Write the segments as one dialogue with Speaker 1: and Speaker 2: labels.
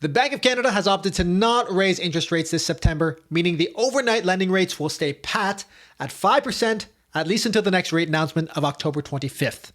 Speaker 1: The Bank of Canada has opted to not raise interest rates this September, meaning the overnight lending rates will stay pat at 5%, at least until the next rate announcement of October 25th.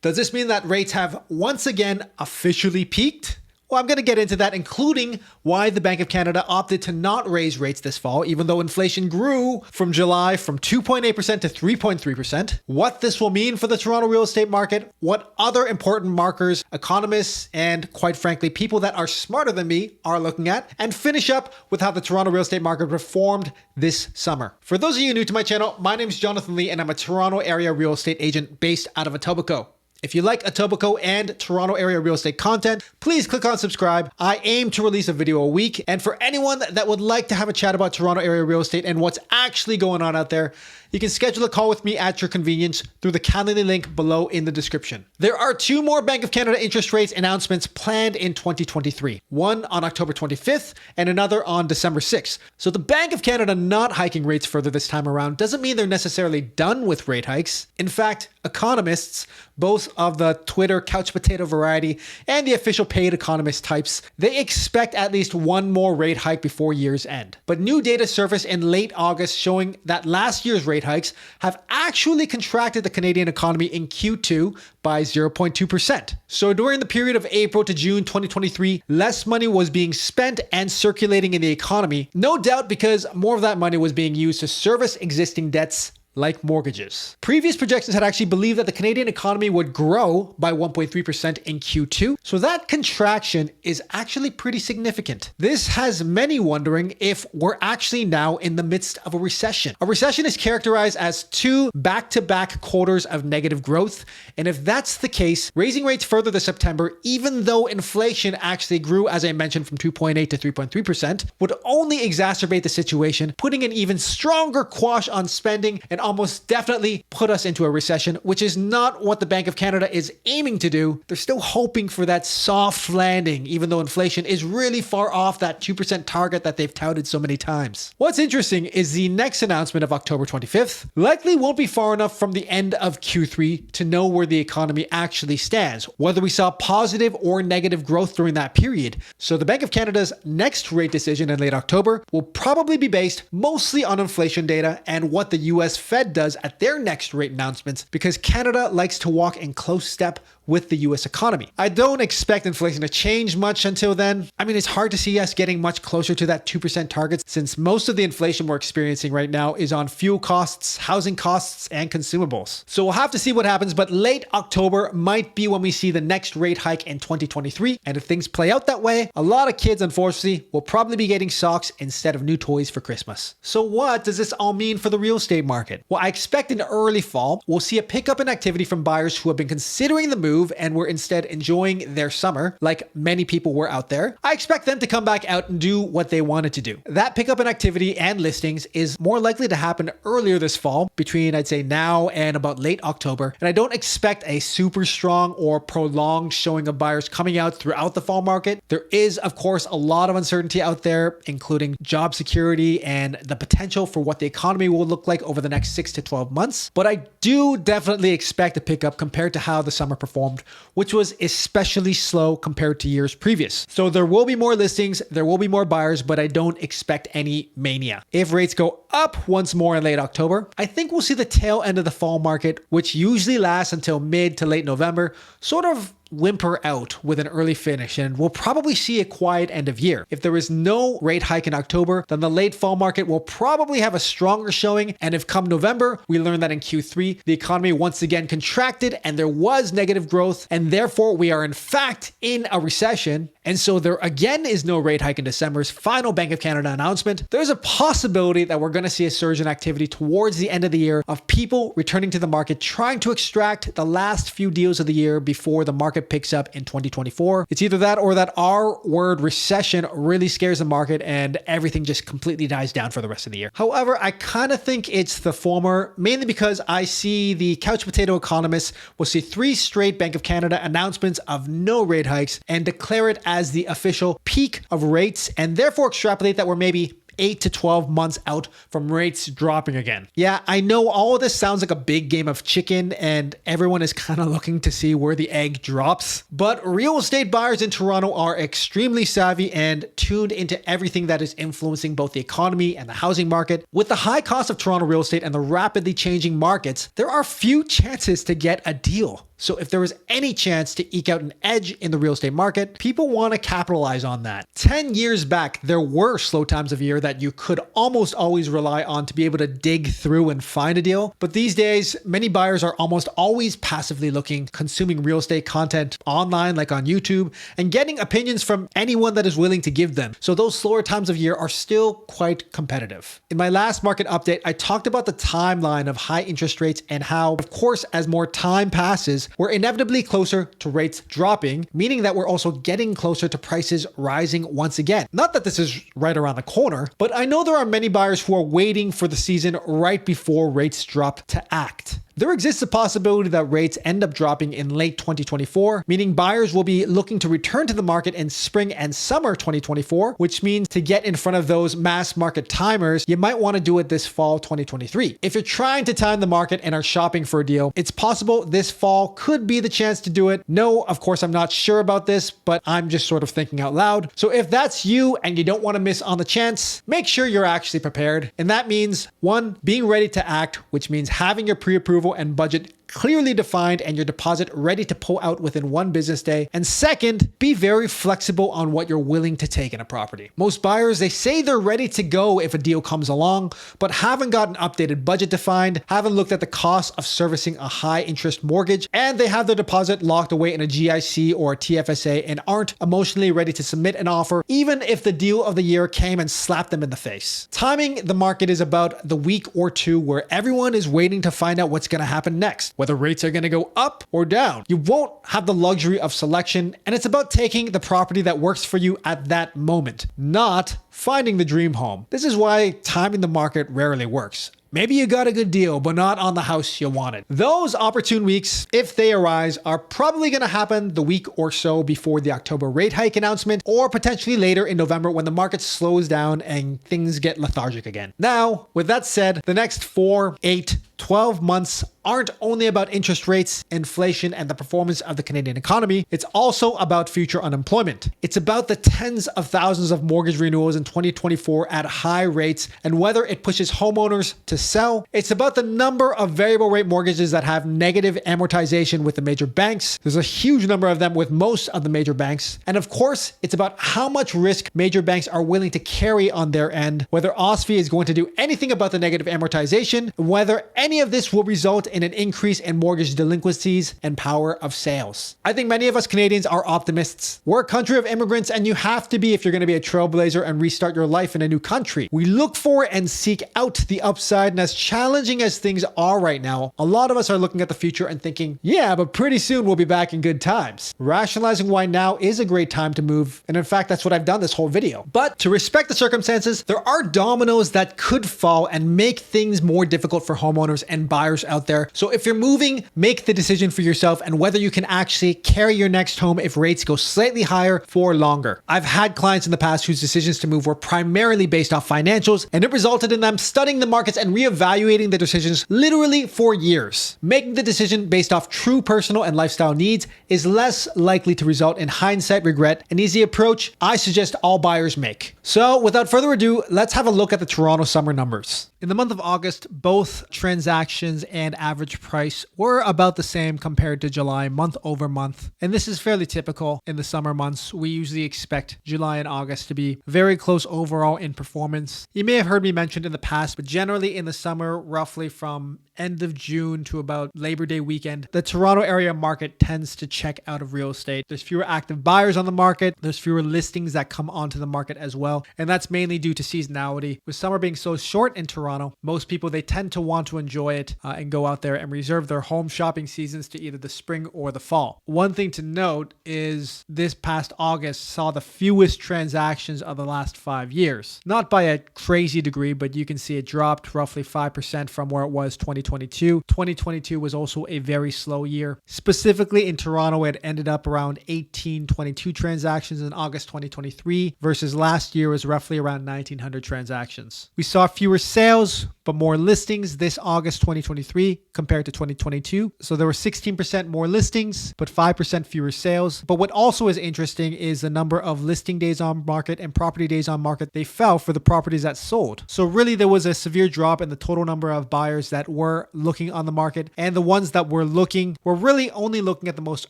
Speaker 1: Does this mean that rates have once again officially peaked? Well, I'm going to get into that, including why the Bank of Canada opted to not raise rates this fall, even though inflation grew from July from 2.8% to 3.3%, what this will mean for the Toronto real estate market, what other important markers economists and, quite frankly, people that are smarter than me are looking at, and finish up with how the Toronto real estate market performed this summer. For those of you new to my channel, my name is Jonathan Lee, and I'm a Toronto area real estate agent based out of Etobicoke. If you like Etobicoke and Toronto area real estate content, please click on subscribe. I aim to release a video a week. And for anyone that would like to have a chat about Toronto area real estate and what's actually going on out there, you can schedule a call with me at your convenience through the Calendly link below in the description. There are two more Bank of Canada interest rates announcements planned in 2023. One on October 25th and another on December 6th. So the Bank of Canada not hiking rates further this time around doesn't mean they're necessarily done with rate hikes. In fact, economists, both of the Twitter couch potato variety and the official paid economist types, they expect at least one more rate hike before year's end. But new data surfaced in late August showing that last year's rate hikes have actually contracted the Canadian economy in Q2 by 0.2%. So during the period of April to June 2023, less money was being spent and circulating in the economy, no doubt because more of that money was being used to service existing debts like mortgages. Previous projections had actually believed that the Canadian economy would grow by 1.3% in Q2, so that contraction is actually pretty significant. This has many wondering if we're actually now in the midst of a recession. A recession is characterized as two back-to-back quarters of negative growth, and if that's the case, raising rates further this September, even though inflation actually grew, as I mentioned, from 2.8 to 3.3%, would only exacerbate the situation, putting an even stronger quash on spending and almost definitely put us into a recession, which is not what the Bank of Canada is aiming to do. They're still hoping for that soft landing, even though inflation is really far off that 2% target that they've touted so many times. What's interesting is the next announcement of October 25th likely won't be far enough from the end of Q3 to know where the economy actually stands, whether we saw positive or negative growth during that period. So the Bank of Canada's next rate decision in late October will probably be based mostly on inflation data and what the US Fed does at their next rate announcements, because Canada likes to walk in close step with the US economy. I don't expect inflation to change much until then. I mean, it's hard to see us getting much closer to that 2% target since most of the inflation we're experiencing right now is on fuel costs, housing costs, and consumables. So we'll have to see what happens, but late October might be when we see the next rate hike in 2023. And if things play out that way, a lot of kids, unfortunately, will probably be getting socks instead of new toys for Christmas. So what does this all mean for the real estate market? Well, I expect in early fall, we'll see a pickup in activity from buyers who have been considering the move and were instead enjoying their summer, like many people were out there. I expect them to come back out and do what they wanted to do. That pickup in activity and listings is more likely to happen earlier this fall, between I'd say now and about late October. And I don't expect a super strong or prolonged showing of buyers coming out throughout the fall market. There is, of course, a lot of uncertainty out there, including job security and the potential for what the economy will look like over the next 6 to 12 months. But I do definitely expect a pickup compared to how the summer performed, which was especially slow compared to years previous. So there will be more listings, there will be more buyers, but I don't expect any mania. If rates go up once more in late October, I think we'll see the tail end of the fall market, which usually lasts until mid to late November, sort of whimper out with an early finish, and we'll probably see a quiet end of year. If there is no rate hike in October, then the late fall market will probably have a stronger showing, and if come November, we learn that in Q3, the economy once again contracted and there was negative growth, and therefore we are in fact in a recession, and so there again is no rate hike in December's final Bank of Canada announcement, there's a possibility that we're going to see a surge in activity towards the end of the year of people returning to the market, trying to extract the last few deals of the year before the market picks up in 2024. It's either that or that our word recession really scares the market and everything just completely dies down for the rest of the year. However, I kind of think it's the former, mainly because I see the couch potato economists will see 3 straight Bank of Canada announcements of no rate hikes and declare it as the official peak of rates, and therefore extrapolate that we're maybe 8 to 12 months out from rates dropping again. Yeah, I know all of this sounds like a big game of chicken and everyone is kind of looking to see where the egg drops, but real estate buyers in Toronto are extremely savvy and tuned into everything that is influencing both the economy and the housing market. With the high cost of Toronto real estate and the rapidly changing markets, there are few chances to get a deal. So if there is any chance to eke out an edge in the real estate market, people want to capitalize on that. 10 years back, there were slow times of year that you could almost always rely on to be able to dig through and find a deal. But these days, many buyers are almost always passively looking, consuming real estate content online, like on YouTube, and getting opinions from anyone that is willing to give them. So those slower times of year are still quite competitive. In my last market update, I talked about the timeline of high interest rates and how, of course, as more time passes, we're inevitably closer to rates dropping, meaning that we're also getting closer to prices rising once again. Not that this is right around the corner, but I know there are many buyers who are waiting for the season right before rates drop to act. There exists a possibility that rates end up dropping in late 2024, meaning buyers will be looking to return to the market in spring and summer 2024, which means to get in front of those mass market timers, you might want to do it this fall 2023. If you're trying to time the market and are shopping for a deal, it's possible this fall could be the chance to do it. No, of course, I'm not sure about this, but I'm just sort of thinking out loud. So if that's you and you don't want to miss on the chance, make sure you're actually prepared. And that means 1, being ready to act, which means having your pre-approval and budget clearly defined and your deposit ready to pull out within 1 business day. And second, be very flexible on what you're willing to take in a property. Most buyers, they say they're ready to go if a deal comes along, but haven't got an updated budget defined, haven't looked at the cost of servicing a high interest mortgage, and they have their deposit locked away in a GIC or a TFSA and aren't emotionally ready to submit an offer, even if the deal of the year came and slapped them in the face. Timing the market is about the week or two where everyone is waiting to find out what's going to happen next, whether rates are going to go up or down. You won't have the luxury of selection, and it's about taking the property that works for you at that moment, not finding the dream home. This is why timing the market rarely works. Maybe you got a good deal, but not on the house you wanted. Those opportune weeks, if they arise, are probably going to happen the week or so before the October rate hike announcement, or potentially later in November when the market slows down and things get lethargic again. Now, with that said, the next 4, 8, 12 months aren't only about interest rates, inflation, and the performance of the Canadian economy. It's also about future unemployment. It's about the tens of thousands of mortgage renewals in 2024 at high rates and whether it pushes homeowners to sell. It's about the number of variable rate mortgages that have negative amortization with the major banks. There's a huge number of them with most of the major banks. And of course, it's about how much risk major banks are willing to carry on their end, whether OSFI is going to do anything about the negative amortization, whether any of this will result in an increase in mortgage delinquencies and power of sales. I think many of us Canadians are optimists. We're a country of immigrants, and you have to be if you're going to be a trailblazer and restart your life in a new country. We look for and seek out the upside, and as challenging as things are right now, a lot of us are looking at the future and thinking, yeah, but pretty soon we'll be back in good times. Rationalizing why now is a great time to move, and in fact, that's what I've done this whole video. But to respect the circumstances, there are dominoes that could fall and make things more difficult for homeowners and buyers out there. So if you're moving, make the decision for yourself and whether you can actually carry your next home if rates go slightly higher for longer. I've had clients in the past whose decisions to move were primarily based off financials, and it resulted in them studying the markets and reevaluating their decisions literally for years. Making the decision based off true personal and lifestyle needs is less likely to result in hindsight regret, an easy approach I suggest all buyers make. So without further ado, let's have a look at the Toronto summer numbers. In the month of August, both transactions and average price were about the same compared to July month over month. And this is fairly typical in the summer months. We usually expect July and August to be very close overall in performance. You may have heard me mention in the past, but generally in the summer, roughly from end of June to about Labor Day weekend, the Toronto area market tends to check out of real estate. There's fewer active buyers on the market. There's fewer listings that come onto the market as well. And that's mainly due to seasonality. With summer being so short in Toronto, most people, they tend to want to enjoy enjoy it and go out there and reserve their home shopping seasons to either the spring or the fall. One thing to note is this past August saw the fewest transactions of the last 5 years. Not by a crazy degree, but you can see it dropped roughly 5% from where it was 2022. 2022 was also a very slow year. Specifically in Toronto, it ended up around 1822 transactions in August 2023 versus last year was roughly around 1900 transactions. We saw fewer sales, but more listings this August 2023 compared to 2022. So there were 16% more listings, but 5% fewer sales. But what also is interesting is the number of listing days on market and property days on market. They fell for the properties that sold. So really there was a severe drop in the total number of buyers that were looking on the market, and the ones that were looking were really only looking at the most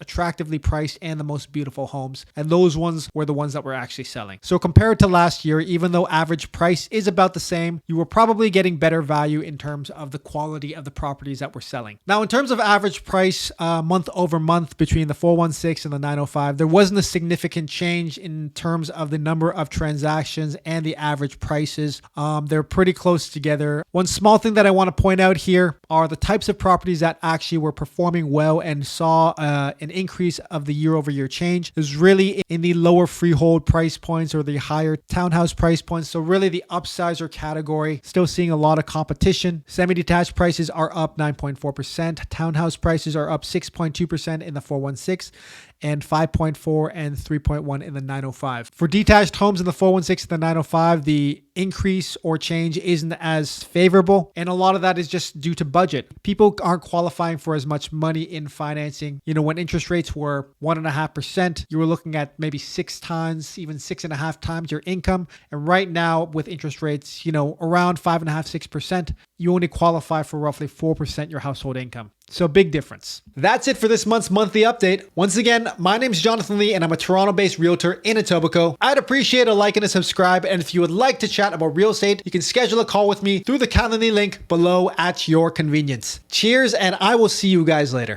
Speaker 1: attractively priced and the most beautiful homes. And those ones were the ones that were actually selling. So compared to last year, even though average price is about the same, you were probably getting better value in terms of the quality of the properties that were selling. Now, in terms of average price month over month between the 416 and the 905, there wasn't a significant change in terms of the number of transactions and the average prices. They're pretty close together. One small thing that I want to point out here are the types of properties that actually were performing well and saw an increase of the year-over-year change. Is really in the lower freehold price points or the higher townhouse price points. So really the upsizer category, still seeing a lot of competition. Semi-detached prices are up 9.4%. Townhouse prices are up 6.2% in the 416 and 5.4 and 3.1 in the 905. For detached homes in the 416 and the 905, the increase or change isn't as favorable. And a lot of that is just due to budget. People aren't qualifying for as much money in financing. You know, when interest rates were 1.5%, you were looking at maybe 6 times, even 6.5 times your income. And right now with interest rates, you know, around 5.5, 6%, you only qualify for roughly 4% your household income. So big difference. That's it for this month's monthly update. Once again, my name is Jonathan Lee and I'm a Toronto-based realtor in Etobicoke. I'd appreciate a like and a subscribe. And if you would like to chat about real estate, you can schedule a call with me through the Calendly link below at your convenience. Cheers, and I will see you guys later.